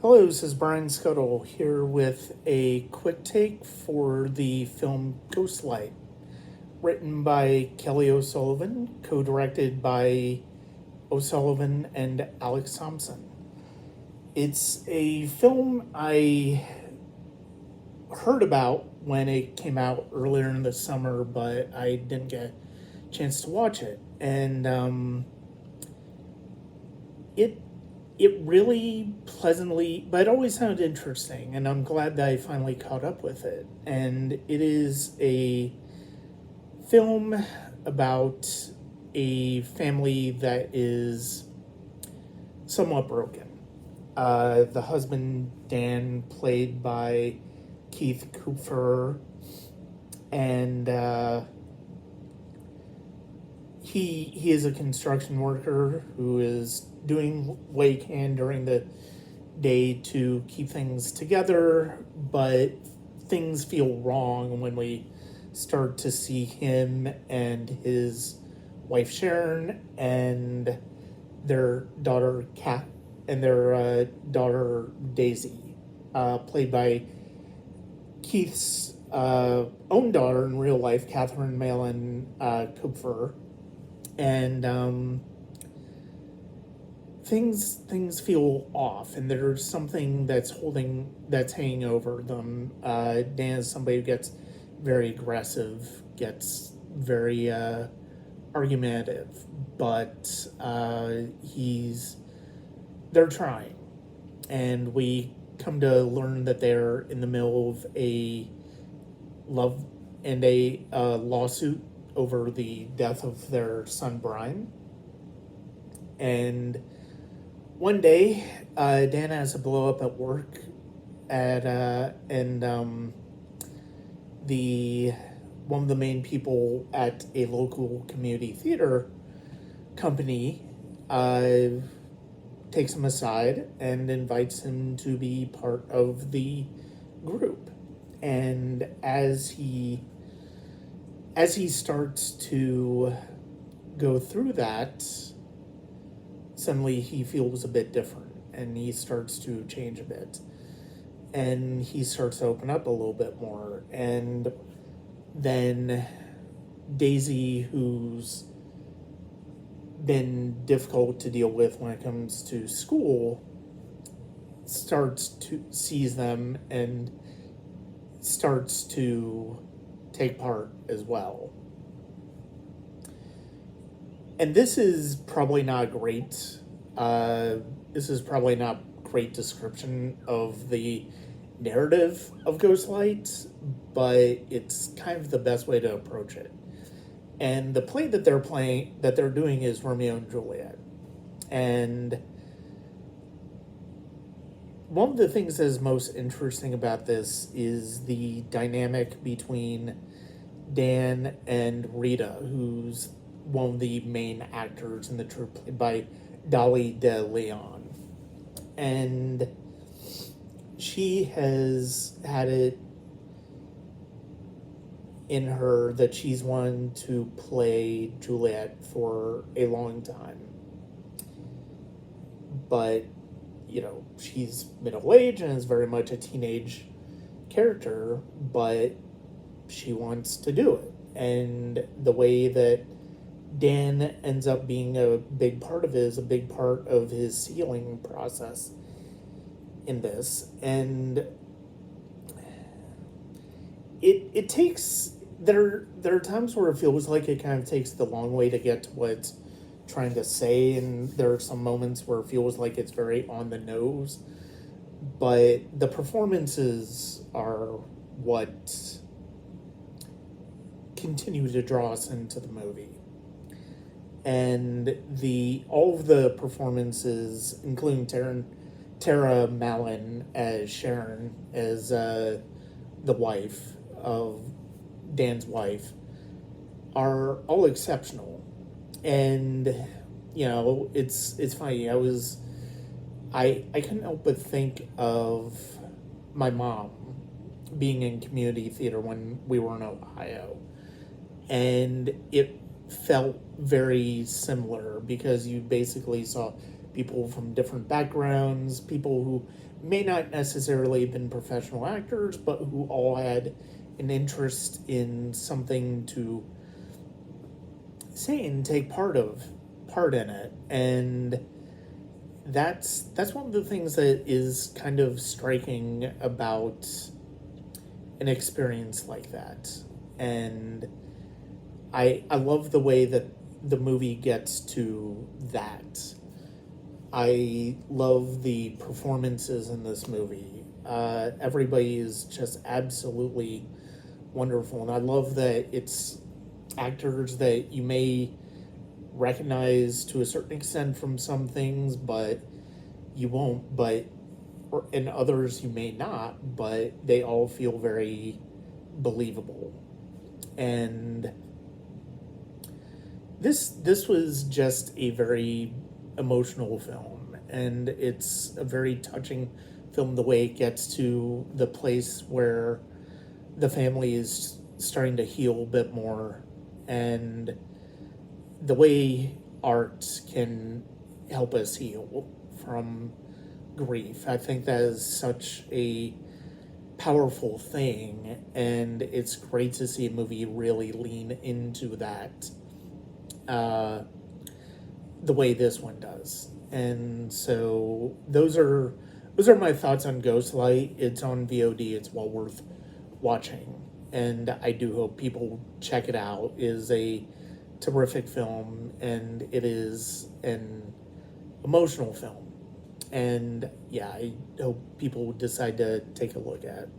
Hello, this is Brian Scuttle here with a quick take for the film Ghostlight, written by Kelly O'Sullivan, co-directed by O'Sullivan and Alex Thompson. It's a film I heard about when it came out earlier in the summer, but I didn't get a chance to watch it. And it it really pleasantly, but it always sounded interesting, and I'm glad that I finally caught up with it. And it is a film about a family that is somewhat broken. The husband, Dan, played by Keith Cooper, and he is a construction worker who is doing what he can during the day to keep things together, but things feel wrong when we start to see him and his wife Sharon and their daughter Kat and their daughter Daisy, played by Keith's own daughter in real life, Catherine Malin Kupfer. And things feel off, and there's something that's hanging over them. Dan is somebody who gets very aggressive, gets very argumentative, but they're trying, and we come to learn that they're in the middle of a love and a lawsuit over the death of their son Brian. And one day, Dan has a blow up at work, and the one of the main people at a local community theater company takes him aside and invites him to be part of the group. And as he starts to go through that, suddenly he feels a bit different, and he starts to change a bit, and he starts to open up a little bit more. And then Daisy, who's been difficult to deal with when it comes to school, sees them and starts to take part as well. And this is probably not great. This is probably not great description of the narrative of Ghostlight, but it's kind of the best way to approach it. And the play that they're doing is Romeo and Juliet. And one of the things that is most interesting about this is the dynamic between Dan and Rita, who's one of the main actors in the troupe, played by Dolly De Leon. And she has had it in her that she's wanted to play Juliet for a long time. But, she's middle-aged and is very much a teenage character, but she wants to do it. And the way that Dan ends up being a big part of it is a big part of his healing process in this. And it takes, there are times where it feels like it kind of takes the long way to get to what it's trying to say, and there are some moments where it feels like it's very on the nose, but the performances are what continue to draw us into the movie. And all of the performances, including Tara Malin as Sharon, as the wife of Dan's wife, are all exceptional. And it's funny. I couldn't help but think of my mom being in community theater when we were in Ohio, and it felt very similar because you basically saw people from different backgrounds, people who may not necessarily have been professional actors, but who all had an interest in something to say and take part in it. And that's one of the things that is kind of striking about an experience like that. And I love the way that the movie gets to that. I love the performances in this movie. Everybody is just absolutely wonderful, and I love that it's actors that you may recognize to a certain extent from some things, but you won't. And others you may not, but they all feel very believable. And this was just a very emotional film, and it's a very touching film, the way it gets to the place where the family is starting to heal a bit more, and the way art can help us heal from grief. I think that is such a powerful thing, and it's great to see a movie really lean into that the way this one does. And so those are my thoughts on Ghostlight. It's on VOD. It's well worth watching, and I do hope people check it out. It is a terrific film, and it is an emotional film. And yeah, I hope people decide to take a look at.